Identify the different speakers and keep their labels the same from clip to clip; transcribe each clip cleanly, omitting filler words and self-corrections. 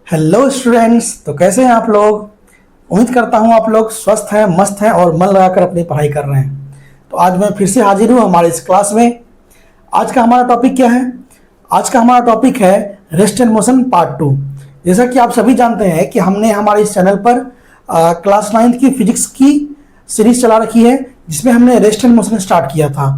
Speaker 1: Hello students, तो कैसे हैं आप लोग। उम्मीद करता हूं आप लोग स्वस्थ हैं, मस्त हैं और मन लगाकर अपनी पढ़ाई कर रहे हैं। तो आज मैं फिर से हाजिर हूं हमारे इस क्लास में। आज का हमारा टॉपिक क्या है? आज का हमारा टॉपिक है रेस्ट एंड मोशन पार्ट 2। जैसा कि आप सभी जानते हैं कि हमने हमारे इस चैनल पर क्लास 9th की फिजिक्स की सीरीज चला रखी है, जिसमें हमने रेस्ट एंड मोशन स्टार्ट किया था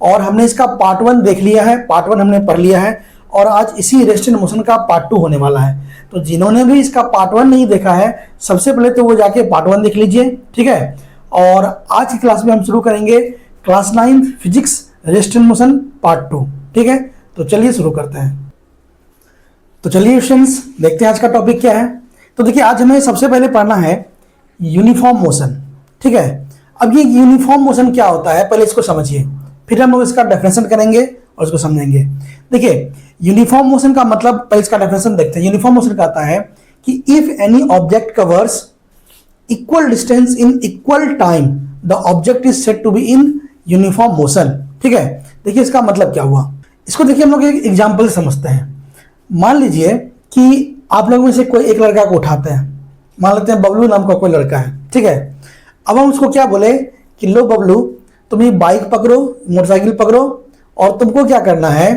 Speaker 1: और हमने इसका पार्ट 1 देख लिया है, पार्ट 1 हमने पढ़ लिया है और आज इसी रेस्ट एंड मोशन का पार्ट 2 होने वाला है। तो जिन्होंने भी इसका पार्ट 1 नहीं देखा है, सबसे पहले तो वो जाके पार्ट 1 देख लीजिए, ठीक है। और आज की क्लास में हम शुरू करेंगे class 9 physics rest and motion part 2, ठीक है। तो चलिए शुरू करते हैं। तो चलिए स्टूडेंट्स, देखते हैं आज का टॉपिक क्या है। तो देखिए, आज हमें सबसे पहले पढ़ना है यूनिफॉर्म मोशन, ठीक है। अब ये यूनिफॉर्म मोशन क्या होता है, पहले इसको समझिए, फिर हम लोग इसका डेफिनेशन करेंगे और इसको समझेंगे। देखिए, यूनिफॉर्म मोशन का मतलब, पहले इसका डेफिनेशन देखते हैं। यूनिफॉर्म मोशन कहता है कि if any object covers equal distance in equal time the object is said to be in uniform motion, ठीक है। देखिए, इसका मतलब क्या हुआ, इसको देखिए हम लोग एक एग्जाम्पल से समझते हैं। मान लीजिए कि आप लोगों में से कोई एक लड़का को उठाते हैं, मान लेते हैं बबलू नाम का कोई लड़का है, ठीक है। अब हम उसको क्या बोले कि लो बबलू, तुम ये बाइक पकड़ो, मोटरसाइकिल पकड़ो और तुमको क्या करना है,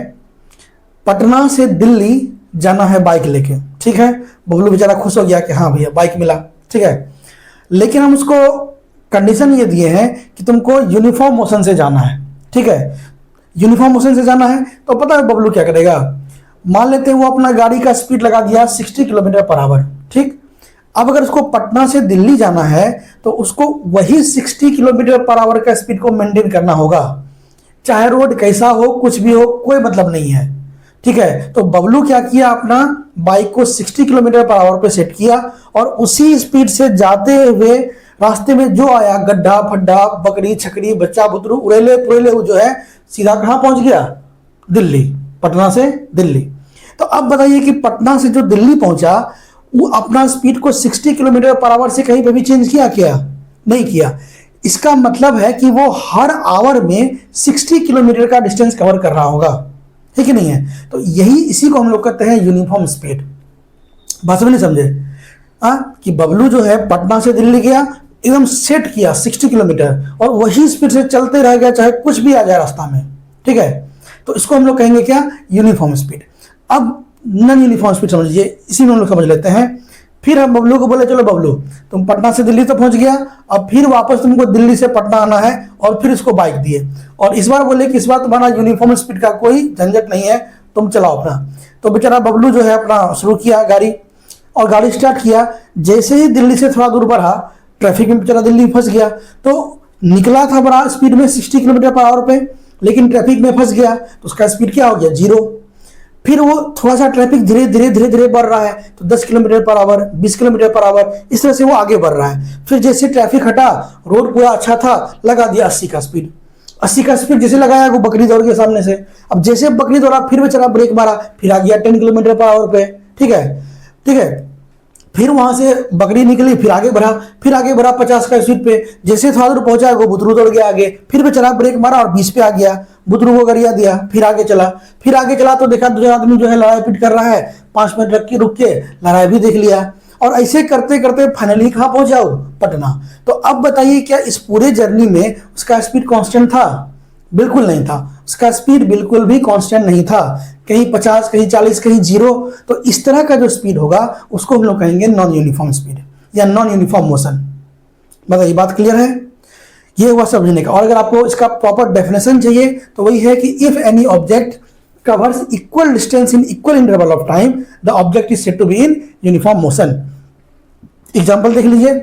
Speaker 1: पटना से दिल्ली जाना है बाइक लेके, ठीक है। बबलू बेचारा खुश हो गया कि हाँ भैया बाइक मिला, ठीक है। लेकिन हम उसको कंडीशन ये दिए हैं कि तुमको यूनिफॉर्म मोशन से जाना है, ठीक है। यूनिफॉर्म मोशन से जाना है तो पता है बबलू क्या करेगा। मान लेते हैं वो अपना गाड़ी का स्पीड लगा दिया 60 किलोमीटर पर आवर, ठीक। अब अगर उसको पटना से दिल्ली जाना है तो उसको वही 60 किलोमीटर पर आवर का स्पीड को मेंटेन करना होगा, चाहे रोड कैसा हो, कुछ भी हो, कोई मतलब नहीं है, ठीक है। तो बबलू क्या किया, अपना बाइक को 60 किलोमीटर पर आवर पे सेट किया और उसी स्पीड से जाते हुए रास्ते में जो आया, गड्ढा फड्ढा, बकरी छकड़ी, बच्चा बुतरू, उड़ेले पुड़ेले, वो जो है सीधा कहां पहुंच गया, दिल्ली, पटना से दिल्ली। तो अब बताइए कि पटना से जो दिल्ली पहुंचा, वो अपना स्पीड को 60 किलोमीटर पर आवर से कहीं पे भी चेंज किया क्या? नहीं किया। इसका मतलब है कि वो हर आवर में 60 किलोमीटर का डिस्टेंस कवर कर रहा होगा, ठीक है नहीं है। तो यही, इसी को हम लोग कहते हैं यूनिफॉर्म स्पीड। बात समझ नहीं समझे? कि बबलू जो है पटना से दिल्ली गया, एकदम सेट किया 60 किलोमीटर और वही स्पीड से चलते रह गया, चाहे कुछ भी आ जाए रास्ता में, ठीक है। तो इसको हम लोग कहेंगे क्या, यूनिफॉर्म स्पीड। अब नॉन यूनिफॉर्म स्पीड समझ लीजिए, इसी में हम लोग समझ लेते हैं। फिर हम बबलू को बोले चलो बबलू, तुम पटना से दिल्ली तो पहुंच गया, अब फिर वापस तुमको दिल्ली से पटना आना है, और फिर इसको बाइक दिए और इस बार बोले कि इस बार तुम्हारा यूनिफॉर्म स्पीड का कोई झंझट नहीं है, तुम चलाओ अपना। तो बेचारा बबलू जो है अपना शुरू किया गाड़ी और गाड़ी स्टार्ट किया। जैसे ही दिल्ली से थोड़ा दूर बढ़ा, ट्रैफिक में बेचारा दिल्ली फंस गया। तो निकला था बड़ा स्पीड में 60 किलोमीटर पर आवर पे, लेकिन ट्रैफिक में फंस गया तो उसका स्पीड क्या हो गया, 0। फिर वो थोड़ा सा ट्रैफिक धीरे धीरे धीरे धीरे बढ़ रहा है, तो 10 kilometre per our, 20 kilometre per our, इस तरह से वो आगे बढ़ रहा है। फिर जैसे ट्रैफिक हटा, रोड पूरा अच्छा था, लगा दिया 80 का स्पीड। 80 का स्पीड जैसे लगाया, वो बकरी दौड़ के सामने से, अब जैसे बकरी दौड़ा फिर बेचारा ब्रेक मारा, फिर आ गया 10 किलोमीटर पर आवर पे, ठीक है, ठीक है। फिर वहां से बकरी निकली, फिर आगे बढ़ा 50 का स्पीड पे। जैसे थोड़ा दूर पहुंचा, वो बुतरू दौड़ गया आगे, फिर बेचारा ब्रेक मारा और 20 पे आ गया, बुतरू को गरिया दिया, फिर आगे चला तो देखा दूसरा आदमी जो है लड़ाई पीट कर रहा है, 5 मिनट रुक के लड़ाई भी देख लिया और ऐसे करते करते फाइनली कहां पहुंचा, पटना। तो अब बताइए, क्या इस पूरे जर्नी में उसका स्पीड कांस्टेंट था? बिल्कुल नहीं था, उसका स्पीड बिल्कुल भी कांस्टेंट नहीं था, कहीं 50, कहीं 40, कहीं 0। तो इस तरह का जो स्पीड होगा उसको हम लोग कहेंगे नॉन यूनिफॉर्म स्पीड या नॉन यूनिफॉर्म मोशन। बताइए, बात क्लियर है? ये हुआ समझने का। और अगर आपको इसका प्रॉपर डेफिनेशन चाहिए तो वही है कि if any object covers equal distance in equal interval of time the object is said to be in uniform motion. Example देख लीजिए,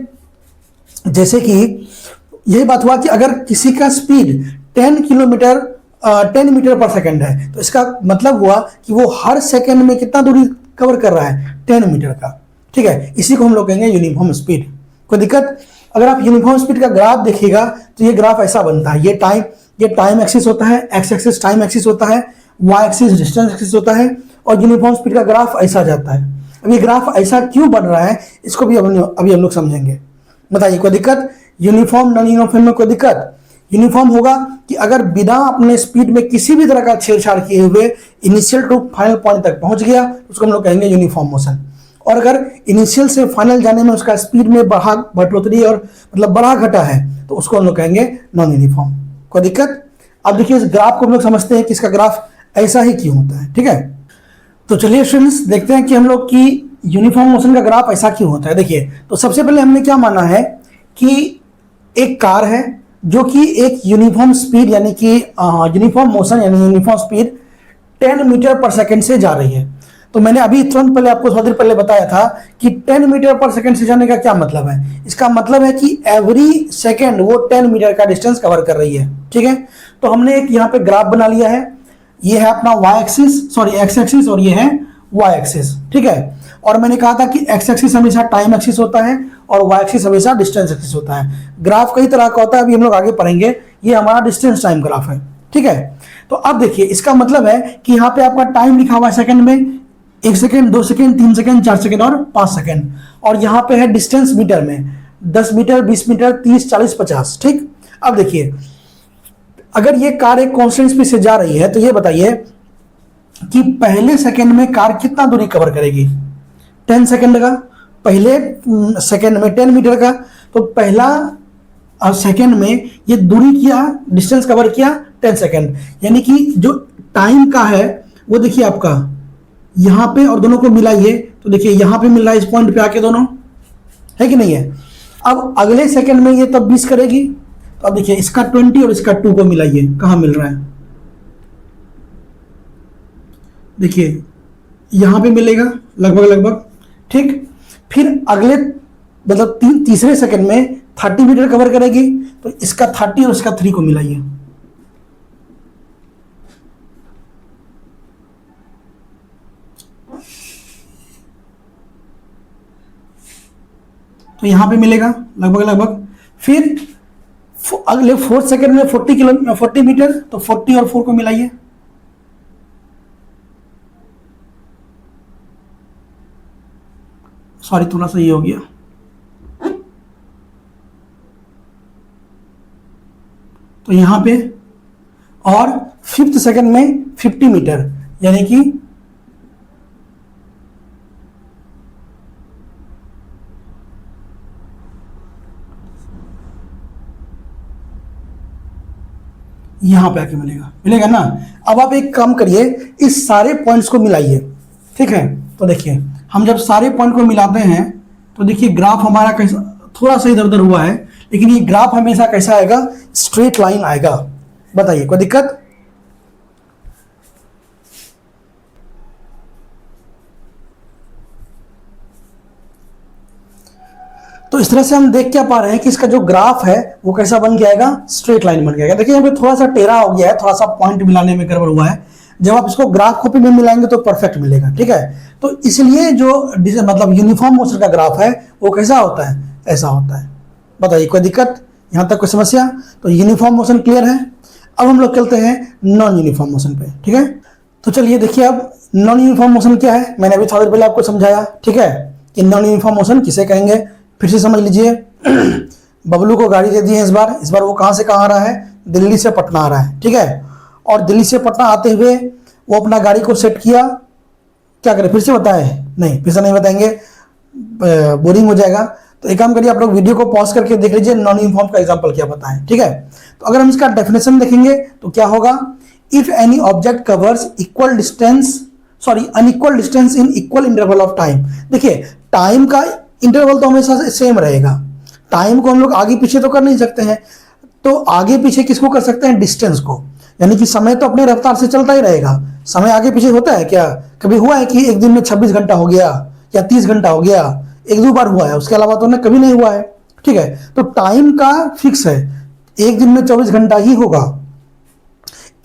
Speaker 1: जैसे कि यही बात हुआ कि अगर किसी का स्पीड 10 मीटर पर सेकंड है, तो इसका मतलब हुआ कि वो हर सेकंड में कितना दूरी कवर कर रहा है, 10 मीटर का, ठीक है। इसी को हम लोग कहेंगे यूनिफॉर्म स्पीड। कोई दिक्कत? अगर आप यूनिफॉर्म स्पीड का ग्राफ देखिएगा तो ये ग्राफ ऐसा बनता है, ये टाइम एक्सिस होता है, एक्स एक्सिस टाइम एक्सिस होता है, वाई एक्सिस डिस्टेंस एक्सिस होता है और यूनिफॉर्म स्पीड का ग्राफ ऐसा जाता है। अब ये ग्राफ ऐसा क्यों बन रहा है, इसको भी अभी हम लोग समझेंगे। बताइए, कोई दिक्कत? यूनिफॉर्म नॉन यूनिफॉर्म में कोई दिक्कत? यूनिफॉर्म होगा कि अगर बिना अपने स्पीड में किसी भी तरह का छेड़छाड़ किए हुए इनिशियल टू फाइनल पॉइंट तक पहुंच गया, उसको हम लोग कहेंगे यूनिफॉर्म मोशन। और अगर इनिशियल से फाइनल जाने में उसका स्पीड में बढ़ोतरी और मतलब बढ़ा घटा है तो उसको हम लोग कहेंगे नॉन यूनिफॉर्म। कोई दिक्कत? अब देखिए इस ग्राफ को हम लोग समझते हैं कि इसका ग्राफ ऐसा ही क्यों होता है। ठीक है, तो चलिए स्टूडेंट्स देखते हैं कि हम लोग की यूनिफॉर्म मोशन का ग्राफ ऐसा क्यों होता है। देखिए, तो सबसे पहले हमने क्या माना है कि एक कार है जो कि एक यूनिफॉर्म स्पीड यानी कि यूनिफॉर्म मोशन यानी यूनिफॉर्म स्पीड 10 मीटर पर सेकंड से जा रही है। तो मैंने अभी तुरंत पहले आपको थोड़ी देर पहले बताया था कि 10 मीटर पर सेकंड से जाने का क्या मतलब है। इसका मतलब है कि एवरी सेकंड वो 10 मीटर का डिस्टेंस कवर कर रही है। ठीक है, तो हमने एक यहाँ पे ग्राफ बना लिया है। ये है अपना Y axis, sorry X axis, और ये है वाई एक्सिस। ठीक है, और मैंने कहा था कि एक्स एक्सिस हमेशा टाइम एक्सिस होता है और वाई एक्सिस हमेशा डिस्टेंस एक्सिस होता है। ग्राफ कई तरह का होता है, अभी हम लोग आगे पढ़ेंगे। ये हमारा डिस्टेंस टाइम ग्राफ है। ठीक है, तो अब देखिए इसका मतलब है कि यहाँ पे आपका टाइम लिखा हुआ है सेकंड में, 1 सेकंड, 2 सेकंड, 3 सेकंड, 4 सेकंड और 5 सेकंड। और यहाँ पे है डिस्टेंस मीटर में, 10 मीटर, 20 मीटर, 30, 40, 50। ठीक, अब देखिए अगर ये कार एक कांस्टेंट स्पीड से जा रही है तो ये बताइए कि पहले सेकंड में कार कितना दूरी कवर करेगी? 10 सेकंड का, पहले सेकंड में 10 मीटर का, तो पहला सेकंड में ये दूरी किया, डिस्टेंस कवर किया 10 सेकंड। यानी कि जो टाइम का है वो देखिए आपका यहाँ पे, और दोनों को मिलाइए तो देखिए यहाँ पे मिल रहा है इस पॉइंट पे आके, दोनों है कि नहीं है। अब अगले सेकंड में ये तब 20 करेगी, तो अब देखिए इसका 20 और इसका 2 को मिलाइए, कहाँ मिल रहा है? देखिए यहां पे मिलेगा लगभग लगभग। ठीक, फिर अगले मतलब तीसरे सेकंड में 30 मीटर कवर करेगी, तो इसका 30 और इसका 3 को मिलाइए, तो यहां पे मिलेगा लगभग लगभग। फिर अगले 4 सेकंड में 40 मीटर, तो 40 और 4 को मिलाइए, सॉरी थोड़ा सा ये हो गया, तो यहां पे, और 5th सेकंड में 50 मीटर, यानी कि यहां पे आके मिलेगा ना। अब आप एक काम करिए, इस सारे पॉइंट्स को मिलाइए। ठीक है, तो देखिए हम जब सारे पॉइंट को मिलाते हैं तो देखिए ग्राफ हमारा कैसा, थोड़ा सा इधर उधर हुआ है, लेकिन ये ग्राफ हमेशा कैसा आएगा? स्ट्रेट लाइन आएगा। बताइए कोई दिक्कत? तो इस तरह से हम देख क्या पा रहे हैं कि इसका जो ग्राफ है वो कैसा बन जाएगा? स्ट्रेट लाइन बन जाएगा। देखिए यहाँ पे थोड़ा सा टेढ़ा हो गया है, थोड़ा सा पॉइंट मिलाने में गड़बड़ हुआ है। जब आप इसको ग्राफ कॉपी में मिलाएंगे तो परफेक्ट मिलेगा। ठीक है, तो इसलिए जो मतलब यूनिफॉर्म मोशन का ग्राफ है वो कैसा होता है? ऐसा होता है। बताइए कोई दिक्कत? यहां तक कोई समस्या? तो यूनिफॉर्म मोशन क्लियर है। अब हम लोग चलते हैं नॉन यूनिफॉर्म मोशन पे। ठीक है, तो चलिए देखिए अब नॉन यूनिफॉर्म मोशन क्या है। मैंने अभी थोड़ी देर पहले आपको समझाया। ठीक है, कि नॉन यूनिफॉर्म मोशन किसे कहेंगे, फिर से समझ लीजिए। बबलू को गाड़ी दे दी है इस बार वो कहां से कहां आ रहा है? दिल्ली से पटना आ रहा है। ठीक है, और दिल्ली से पटना आते हुए वो अपना गाड़ी को सेट किया, क्या करें फिर से बताए? नहीं, फिर से नहीं बताएंगे, बोरिंग हो जाएगा। तो एक काम करिए, आप लोग वीडियो को पॉज करके देख लीजिए नॉन यूनिफॉर्म का एग्जांपल क्या बताएं। ठीक है, तो अगर हम इसका डेफिनेशन देखेंगे तो क्या होगा? If any object covers equal distance, unequal distance in equal interval of time. देखिए टाइम का इंटरवल तो हमेशा सेम रहेगा, टाइम को हम लोग आगे पीछे तो कर नहीं सकते हैं, तो आगे पीछे किसको कर सकते हैं? डिस्टेंस को। यानी कि समय तो अपने रफ्तार से चलता ही रहेगा, समय आगे पीछे होता है क्या? कभी हुआ है कि एक दिन में 26 घंटा हो गया या 30 घंटा हो गया? एक दो बार हुआ है, उसके अलावा तो ना कभी नहीं हुआ है। ठीक है, तो टाइम का फिक्स है, एक दिन में 24 घंटा ही होगा,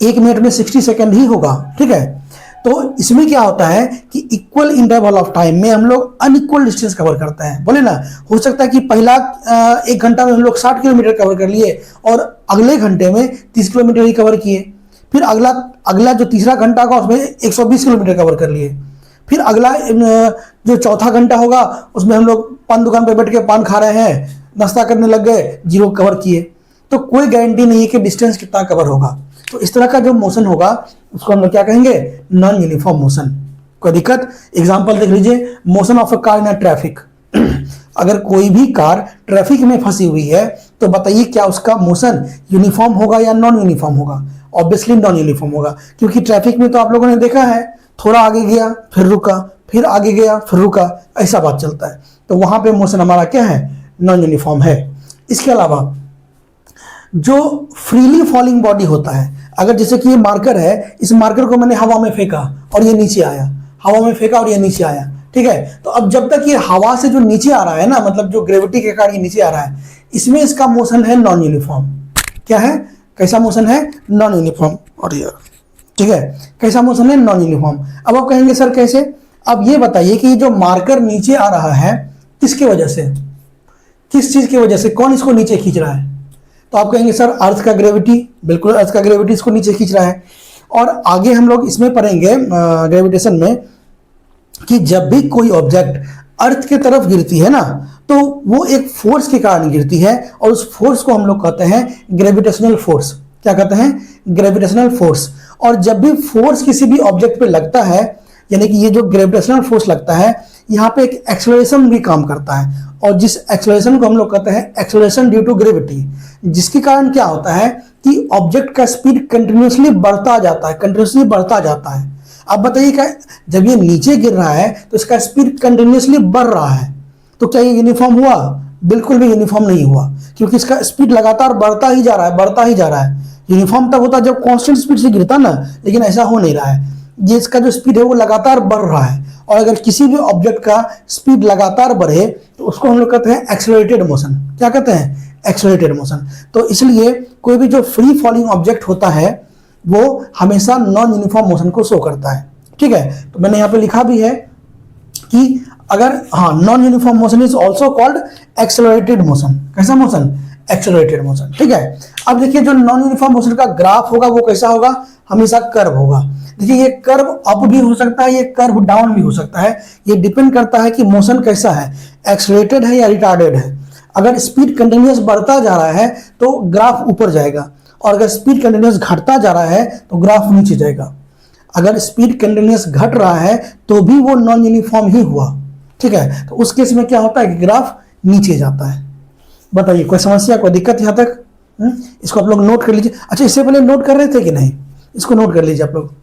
Speaker 1: 1 मिनट में 60 सेकंड ही होगा। ठीक है, तो इसमें क्या होता है कि इक्वल इंटरवल ऑफ टाइम में हम लोग अनइक्वल डिस्टेंस कवर करते हैं। बोले ना, हो सकता है कि पहला 1 घंटा में हम लोग 60 किलोमीटर कवर कर लिए और अगले घंटे में 30 किलोमीटर ही कवर किए। फिर अगला जो तीसरा घंटा का उसमें 120 किलोमीटर कवर कर लिए। फिर अगला जो चौथा घंटा होगा उसमें हम लोग पान दुकान पर बैठ के पान खा रहे हैं, नाश्ता करने लग गए, 0 कवर किए। तो कोई गारंटी नहीं है कि डिस्टेंस कितना कवर होगा। तो इस तरह का जो मोशन होगा उसको हम लोग क्या कहेंगे? Non uniform motion. कोई दिक्कत? एग्जाम्पल देख लीजिए, motion of a car in a traffic. अगर कोई भी कार ट्रैफिक में फंसी हुई है तो बताइए क्या उसका मोशन यूनिफॉर्म होगा या नॉन यूनिफॉर्म होगा? ऑब्वियसली नॉन यूनिफॉर्म होगा, क्योंकि ट्रैफिक में तो आप लोगों ने देखा है, थोड़ा आगे गया फिर रुका, फिर आगे गया फिर रुका, ऐसा बात चलता है। तो वहां पे मोशन हमारा क्या है? नॉन यूनिफॉर्म है। इसके अलावा जो फ्रीली फॉलिंग बॉडी होता है, अगर जैसे कि ये मार्कर है, इस मार्कर को मैंने हवा में फेंका और ये नीचे आया, हवा में फेंका और ये नीचे आया, ठीक है। तो अब जब तक ये हवा से जो नीचे आ रहा है ना, मतलब जो ग्रेविटी के कारण ये नीचे आ रहा है, इसमें इसका मोशन है नॉन यूनिफॉर्म। क्या है? कैसा मोशन है? Non uniform. और ये ठीक है, कैसा मोशन है? Non uniform. अब आप कहेंगे सर कैसे? अब ये बताइए कि जो मार्कर नीचे आ रहा है किसकी वजह से, किस चीज की वजह से, कौन इसको नीचे खींच रहा है? तो आप कहेंगे सर अर्थ का ग्रेविटी। बिल्कुल, अर्थ का ग्रेविटी इसको नीचे खींच रहा है। और आगे हम लोग इसमें पढ़ेंगे ग्रेविटेशन में कि जब भी कोई ऑब्जेक्ट अर्थ की तरफ गिरती है ना, तो वो एक फोर्स के कारण गिरती है, और उस फोर्स को हम लोग कहते हैं ग्रेविटेशनल फोर्स। क्या कहते हैं? Gravitational force. और जब भी फोर्स किसी भी ऑब्जेक्ट पे लगता है, यानी कि ये जो ग्रेविटेशनल फोर्स लगता है, यहाँ पे एक एक्सेलरेशन भी काम करता है, और जिस एक्सेलरेशन को हम लोग कहते हैं एक्सेलरेशन ड्यू टू ग्रेविटी, जिसके कारण क्या होता है कि ऑब्जेक्ट का स्पीड कंटिन्यूसली बढ़ता जाता है, कंटिन्यूसली बढ़ता जाता है। अब बताइए क्या, जब ये नीचे गिर रहा है तो इसका स्पीड कंटिन्यूसली बढ़ रहा है, तो क्या ये यूनिफॉर्म हुआ? बिल्कुल भी यूनिफॉर्म नहीं हुआ, क्योंकि इसका स्पीड लगातार बढ़ता ही जा रहा है, बढ़ता ही जा रहा है। यूनिफॉर्म तब होता जब कांस्टेंट स्पीड से गिरता ना, लेकिन ऐसा हो नहीं रहा है। ये इसका जो स्पीड है वो लगातार बढ़ रहा है, और अगर किसी भी ऑब्जेक्ट का स्पीड लगातार बढ़े तो उसको हम लोग कहते हैं एक्सेलरेटेड मोशन। क्या कहते हैं? Accelerated motion. तो इसलिए कोई भी जो फ्री फॉलिंग ऑब्जेक्ट होता है वो हमेशा नॉन यूनिफॉर्म मोशन को शो करता है, ठीक है। तो मैंने यहाँ पे लिखा भी है कि अगर non uniform motion is also called accelerated motion. कैसा मोशन? एक्सेलरेटेड मोशन, ठीक है। अब देखिए, जो नॉन यूनिफॉर्म मोशन का ग्राफ होगा वो कैसा होगा? हमेशा कर्व होगा। देखिए, ये कर्व अप भी हो सकता है, ये कर्व डाउन भी हो सकता है। ये डिपेंड करता है कि मोशन कैसा है, एक्सेलरेटेड है या रिटार्डेड है। अगर स्पीड कंटिन्यूअस बढ़ता जा रहा है तो ग्राफ ऊपर जाएगा, और अगर स्पीड कंटिन्यूअस घटता जा रहा है तो ग्राफ नीचे जाएगा। अगर स्पीड कंटिन्यूअस घट रहा है तो भी वो नॉन यूनिफॉर्म ही हुआ, ठीक है। तो उस केस में क्या होता है कि ग्राफ नीचे जाता है। बताइए कोई समस्या, कोई दिक्कत यहाँ तक? इसको आप लोग नोट कर लीजिए। अच्छा, इससे पहले नोट कर रहे थे कि नहीं? इसको नोट कर लीजिए आप लोग।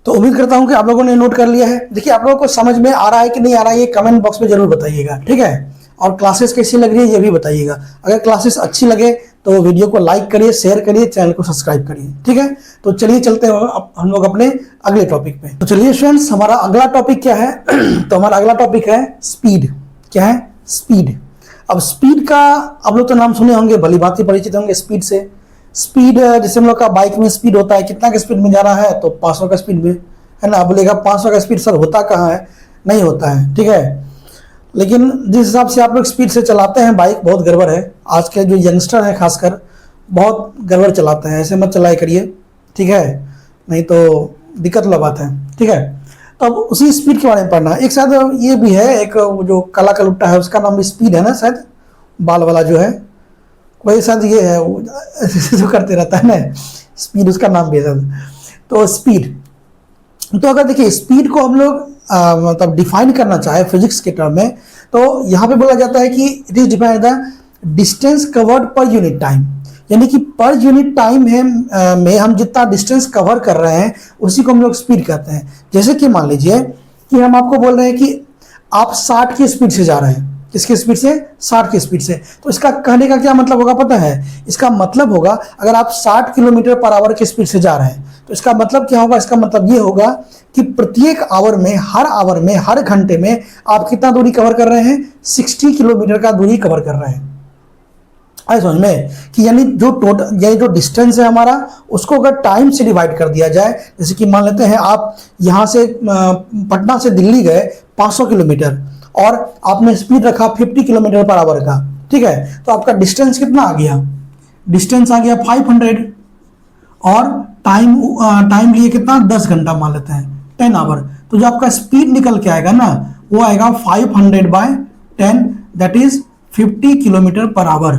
Speaker 1: तो उम्मीद करता हूं कि आप लोगों ने नोट कर लिया है। देखिए, आप लोगों को समझ में आ रहा है कि नहीं आ रहा है, ये कमेंट बॉक्स में जरूर बताइएगा, ठीक है। और क्लासेस कैसी लग रही है ये भी बताइएगा। अगर क्लासेस अच्छी लगे तो वीडियो को लाइक करिए, शेयर करिए, चैनल को सब्सक्राइब करिए, ठीक है। तो चलिए चलते हैं हम लोग अपने अगले टॉपिक पे। तो चलिए स्टूडेंट्स, हमारा अगला टॉपिक क्या है? तो हमारा अगला टॉपिक है स्पीड। क्या है? स्पीड। अब स्पीड का आप लोग तो नाम सुने होंगे, भली भांति परिचित होंगे स्पीड से। स्पीड जैसे हम लोग का बाइक में स्पीड होता है, कितना का स्पीड में जा रहा है? तो 500 का स्पीड में, है ना। बोलेगा 500 का स्पीड सर होता कहाँ है? नहीं होता है, ठीक है। लेकिन जिस हिसाब से आप लोग स्पीड से चलाते हैं बाइक, बहुत गड़बड़ है। आज के जो यंगस्टर हैं खासकर बहुत गड़बड़ चलाते हैं, ऐसे मत चलाया करिए, ठीक है, नहीं तो दिक्कत वाला बात है, ठीक है। तो अब उसी स्पीड के बारे में पढ़ना। एक शायद ये भी है, एक जो काला कलुट्टा है उसका नाम भी स्पीड है ना, शायद बाल वाला जो है, वही शायद ये है, जो करते रहता है ना, स्पीड उसका नाम भी है शायद। तो स्पीड, तो अगर देखिए स्पीड को हम लोग मतलब डिफाइन करना चाहे फिजिक्स के टर्म में, तो यहाँ पे बोला जाता है कि it is defined the distance covered per unit time. यानी कि पर यूनिट टाइम में हम जितना डिस्टेंस कवर कर रहे हैं उसी को हम लोग स्पीड कहते हैं। जैसे कि मान लीजिए कि हम आपको बोल रहे हैं कि आप 60 की स्पीड से जा रहे हैं। किसकी स्पीड से? 60 की स्पीड से। तो इसका कहने का क्या मतलब होगा पता है? इसका मतलब होगा अगर आप 60 किलोमीटर पर आवर की स्पीड से जा रहे हैं तो इसका मतलब क्या होगा? इसका मतलब ये होगा कि प्रत्येक आवर में, हर घंटे में आप कितना दूरी कवर कर रहे हैं? 60 किलोमीटर का दूरी कवर कर रहे हैं। आई समझ में कि यानी जो डिस्टेंस है हमारा, उसको अगर टाइम से डिवाइड कर दिया जाए, जैसे कि मान लेते हैं आप यहाँ से पटना से दिल्ली गए 500 किलोमीटर और आपने स्पीड रखा 50 किलोमीटर पर आवर का, ठीक है, तो आपका डिस्टेंस कितना आ गया? डिस्टेंस आ गया 500 और टाइम लिए कितना? 10 घंटा मान लेते हैं, 10 आवर। तो जो आपका स्पीड निकल के आएगा ना वो आएगा 500/10, that is 50 kilometre per our,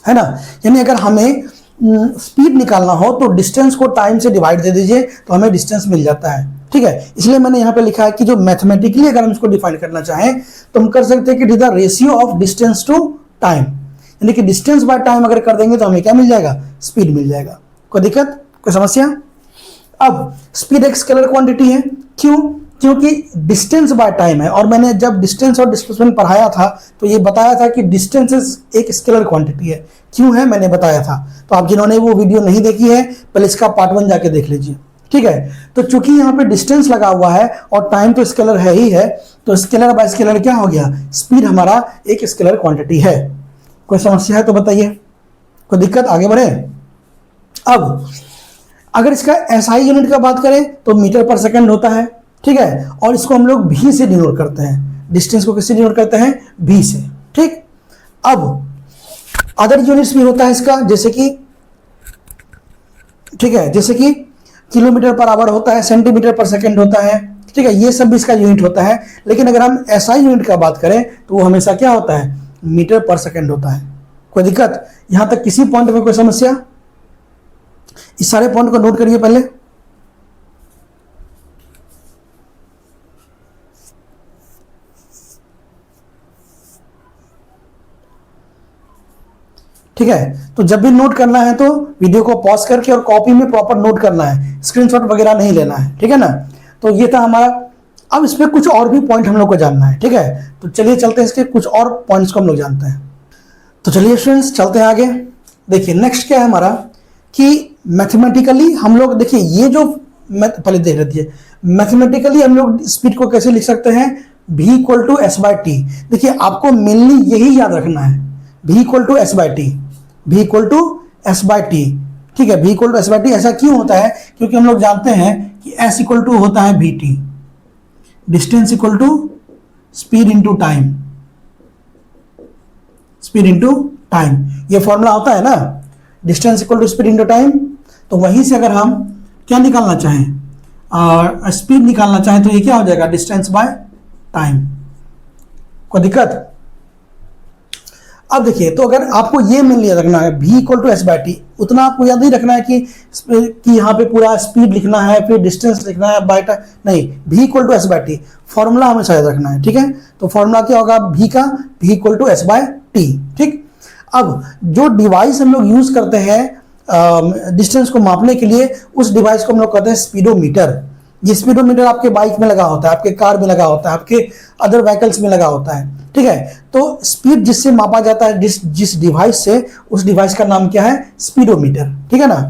Speaker 1: है ना। यानी अगर हमें स्पीड निकालना हो तो डिस्टेंस को टाइम से डिवाइड दे दीजिए तो हमें डिस्टेंस मिल जाता है, ठीक है। इसलिए मैंने यहाँ पे लिखा है कि जो मैथमेटिकली अगर हम इसको डिफाइन करना चाहें तो हम कर सकते हैं कि it is the ratio of distance to time, यानी कि डिस्टेंस बाय टाइम अगर कर देंगे तो हमें क्या मिल जाएगा, स्पीड मिल जाएगा। कोई दिक्कत, कोई समस्या? अब स्पीड एक स्केलर क्वांटिटी है, क्यों? क्योंकि डिस्टेंस बाय टाइम है, और मैंने जब डिस्टेंस और डिस्प्लेसमेंट पढ़ाया था तो ये बताया था कि डिस्टेंस एक स्केलर क्वांटिटी है। क्यों है मैंने बताया था, तो आप जिन्होंने वो वीडियो नहीं देखी है पहले इसका पार्ट 1 जाके देख लीजिए, ठीक है। तो चूंकि यहाँ पे डिस्टेंस लगा हुआ है और टाइम तो स्केलर है ही है, तो स्केलर बाय स्केलर क्या हो गया, स्पीड हमारा एक स्केलर क्वांटिटी है। कोई समस्या है तो बताइए, कोई दिक्कत? आगे बढ़े। अब अगर इसका एसआई यूनिट का बात करें तो मीटर पर सेकंड होता है, ठीक है, और इसको हम लोग भी से डिनोट करते हैं, डिस्टेंस को किससे डिनोट करते हैं, भी से, ठीक। अब अदर यूनिट्स भी होता है इसका, जैसे कि, ठीक है, जैसे कि किलोमीटर पर आवर होता है, सेंटीमीटर पर सेकंड होता है, ठीक है, ये सब भी इसका यूनिट होता है। लेकिन अगर हम एसआई यूनिट का बात करें तो वो हमेशा क्या होता है, मीटर पर सेकंड होता है। कोई दिक्कत यहां तक? किसी पॉइंट में कोई समस्या? इस सारे पॉइंट को नोट करिए पहले। ठीक है, तो जब भी नोट करना है तो वीडियो को पॉज करके और कॉपी में प्रॉपर नोट करना है, स्क्रीनशॉट वगैरह नहीं लेना है, ठीक है ना। तो ये था हमारा। अब इस पे कुछ और भी पॉइंट हम लोग को जानना है, ठीक है। तो चलिए चलते हैं, इसके कुछ और पॉइंट्स को हम लोग जानते हैं। तो चलिए स्टूडेंट्स चलते हैं आगे। देखिए नेक्स्ट क्या है हमारा कि मैथमेटिकली हम लोग, देखिए ये जो पहले देख लेते हैं, मैथमेटिकली हम लोग स्पीड को कैसे लिख सकते हैं, v equal to s by t. देखिए आपको मेनली यही याद रखना है, v equal to s by t, v equal to s by t, ठीक है। v equal to s by t ऐसा क्यों होता है, क्योंकि हम लोग जानते हैं कि s इक्वल टू होता है vt, distance equal to speed into time, speed into time, ये फॉर्मूला होता है ना, distance equal to speed into time. तो वहीं से अगर हम क्या निकालना चाहें, स्पीड निकालना चाहें तो ये क्या हो जाएगा, डिस्टेंस बाय टाइम। कोई दिक्कत? अब देखिए, तो अगर आपको ये मेन याद रखना है v equal to s by t, उतना आपको याद नहीं रखना है कि यहाँ पे पूरा स्पीड लिखना है फिर डिस्टेंस लिखना है बाय टाइम, नहीं, v equal to s by t formula हमेशा याद रखना है, ठीक है। तो फॉर्मूला क्या होगा v का, v equal to s by t, ठीक। अब जो डिवाइस हम लोग यूज करते हैं डिस्टेंस को मापने के लिए, उस डिवाइस को हम लोग कहते हैं स्पीडोमीटर। ये स्पीडोमीटर आपके बाइक में लगा होता है, आपके कार में लगा होता है, आपके अदर व्हीकल्स में लगा होता है, ठीक है। तो स्पीड जिससे मापा जाता है, जिस डिवाइस से, उस डिवाइस का नाम क्या है, स्पीडोमीटर, ठीक है ना।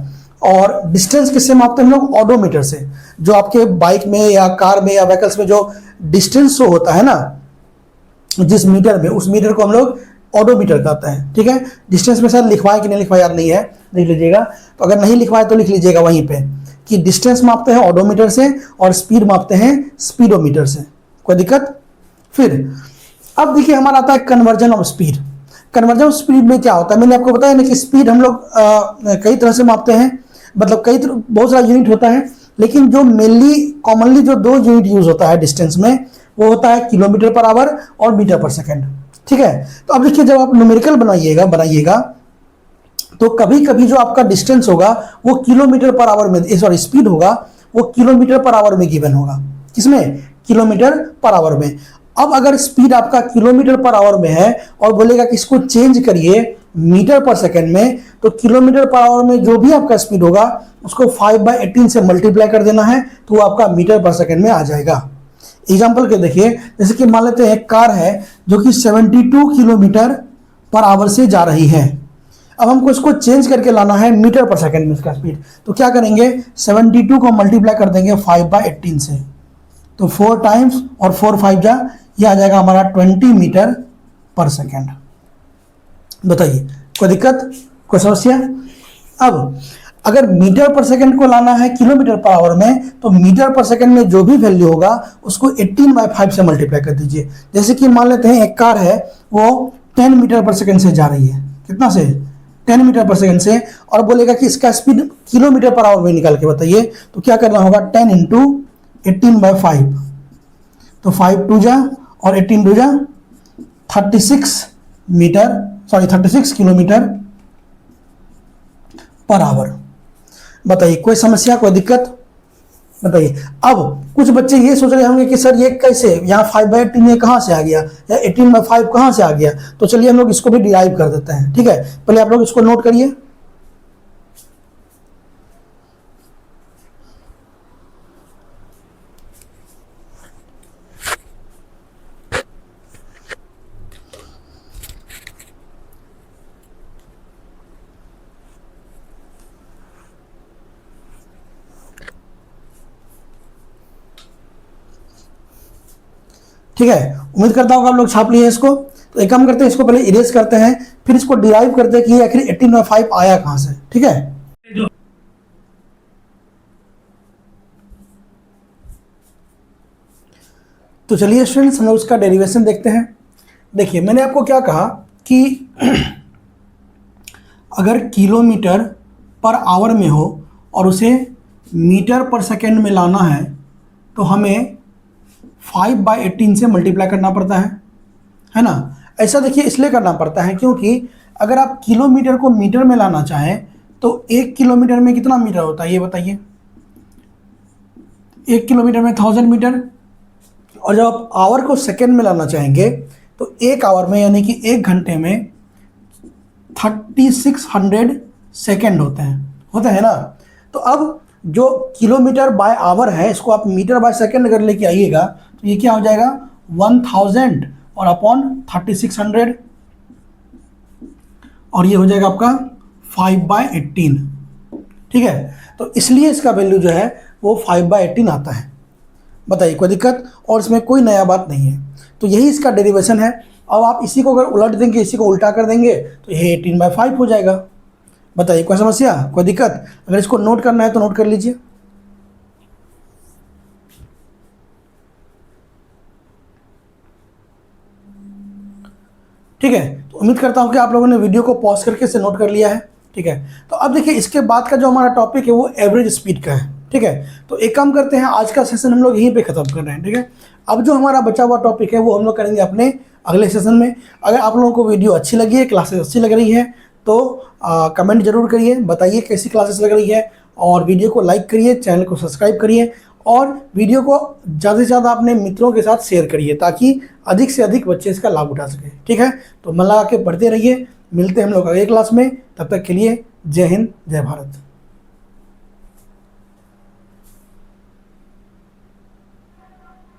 Speaker 1: और डिस्टेंस किससे मापते हैं हम लोग, ऑडोमीटर से। जो आपके बाइक में या कार में या व्हीकल्स में जो डिस्टेंस शो होता है ना जिस मीटर में, उस मीटर को हम लोग ऑडोमीटर कहते हैं, ठीक है। डिस्टेंस में शायद लिखवाए कि नहीं लिखवाए याद नहीं है, देख लीजिएगा। तो अगर नहीं लिखवाए तो लिख लीजिएगा वहीं पे कि डिस्टेंस मापते हैं ऑडोमीटर से और स्पीड मापते हैं स्पीडोमीटर से। कोई दिक्कत? फिर अब देखिए हमारा आता है conversion of speed. Conversion of speed में क्या होता है, मैंने आपको बताया ना कि स्पीड हम लोग कई तरह से मापते हैं, मतलब बहुत सारा यूनिट होता है, लेकिन जो मेनली कॉमनली जो 2 यूनिट यूज होता है डिस्टेंस में, वो होता है किलोमीटर पर आवर और मीटर पर सेकेंड, ठीक है। तो अब देखिए जब आप न्यूमेरिकल बनाइएगा तो कभी कभी जो आपका डिस्टेंस होगा वो किलोमीटर पर आवर में, सॉरी स्पीड होगा वो किलोमीटर पर आवर में गिवन होगा। किसमें? किलोमीटर पर आवर में। अब अगर स्पीड आपका किलोमीटर पर आवर में है और बोलेगा कि इसको चेंज करिए मीटर पर सेकंड में, तो किलोमीटर पर आवर में जो भी आपका स्पीड होगा उसको 5/18 से मल्टीप्लाई कर देना है, तो वो आपका मीटर पर सेकंड में आ जाएगा। एग्जाम्पल के देखिए, जैसे कि मान लेते हैं एक कार है जो कि 72 किलोमीटर पर आवर से जा रही है। अब हमको इसको चेंज करके लाना है मीटर पर सेकंड में इसका स्पीड, तो क्या करेंगे, 72 को मल्टीप्लाई कर देंगे 5/18 से, तो 4 टाइम्स और 4 5 जा, ये आ जाएगा हमारा 20 मीटर पर सेकंड। बताइए कोई दिक्कत, कोई समस्या? अब अगर मीटर पर सेकंड को लाना है किलोमीटर पर आवर में, तो मीटर पर सेकंड में जो भी वैल्यू होगा उसको 18/5 से मल्टीप्लाई कर दीजिए। जैसे कि मान लेते हैं एक कार है वो 10 मीटर पर सेकंड से जा रही है, कितना से, 10 मीटर पर सेकंड से, और बोलेगा कि इसका स्पीड किलोमीटर पर आवर में निकाल के बताइए, तो क्या करना होगा, 10 इंटू 18/5, तो 5 2 जा और 18 2 जा 36 metre, sorry 36 kilometre per hour. बताइए कोई समस्या, कोई दिक्कत बताइए। अब कुछ बच्चे ये सोच रहे होंगे कि सर ये कैसे, यहाँ 5/18 ये कहाँ से आ गया, या 18/5 कहाँ से आ गया। तो चलिए हम लोग इसको भी डिराइव कर देते हैं। ठीक है, पहले आप लोग इसको नोट करिए। ठीक है, उम्मीद करता हूँ आप लोग छाप लिए इसको। तो एक काम करते हैं, इसको पहले इरेज करते हैं, फिर इसको डिराइव करते हैं कि आखिर 18/5 आया कहां से। ठीक है, तो चलिए स्टूडेंट्स हम लोग उसका डेरिवेशन देखते हैं। देखिए मैंने आपको क्या कहा कि अगर किलोमीटर पर आवर में हो और उसे मीटर पर सेकेंड में लाना है तो हमें 5/18 से मल्टीप्लाई करना पड़ता है ना। ऐसा देखिए इसलिए करना पड़ता है क्योंकि अगर आप किलोमीटर को मीटर में लाना चाहें तो 1 किलोमीटर में कितना मीटर होता है ये बताइए। 1 किलोमीटर में 1000 मीटर। और जब आप आवर को सेकेंड में लाना चाहेंगे तो 1 आवर में यानी कि 1 घंटे में 3600 सेकेंड होते हैं ना। तो अब जो किलोमीटर बाय आवर है इसको आप मीटर बाय सेकेंड अगर लेके आइएगा तो ये क्या हो जाएगा 1000 और अपॉन 3600 और ये हो जाएगा आपका 5/18। ठीक है, तो इसलिए इसका वैल्यू जो है वो 5/18 आता है। बताइए कोई दिक्कत, और इसमें कोई नया बात नहीं है। तो यही इसका डेरिवेशन है। अब आप इसी को अगर उलट देंगे, इसी को उल्टा कर देंगे तो ये 18/5 हो जाएगा। बताइए कोई समस्या, कोई दिक्कत। अगर इसको नोट करना है तो नोट कर लीजिए। ठीक है, तो उम्मीद करता हूं कि आप लोगों ने वीडियो को पॉज करके इसे नोट कर लिया है। ठीक है, तो अब देखिए इसके बाद का जो हमारा टॉपिक है वो एवरेज स्पीड का है। ठीक है, तो एक काम करते हैं, आज का सेशन हम लोग यहीं पे ख़त्म कर रहे हैं। ठीक है, अब जो हमारा बचा हुआ टॉपिक है वो हम लोग करेंगे अपने अगले सेशन में। अगर आप लोगों को वीडियो अच्छी लगी है, क्लासेस अच्छी लग रही है तो कमेंट जरूर करिए, बताइए कैसी क्लासेस लग रही है, और वीडियो को लाइक करिए, चैनल को सब्सक्राइब करिए, और वीडियो को ज़्यादा से ज़्यादा अपने मित्रों के साथ शेयर करिए ताकि अधिक से अधिक बच्चे इसका लाभ उठा सकें। ठीक है, तो मन लगा के पढ़ते रहिए। मिलते हैं हम लोग अगले क्लास में, तब तक के लिए जय हिंद, जय भारत।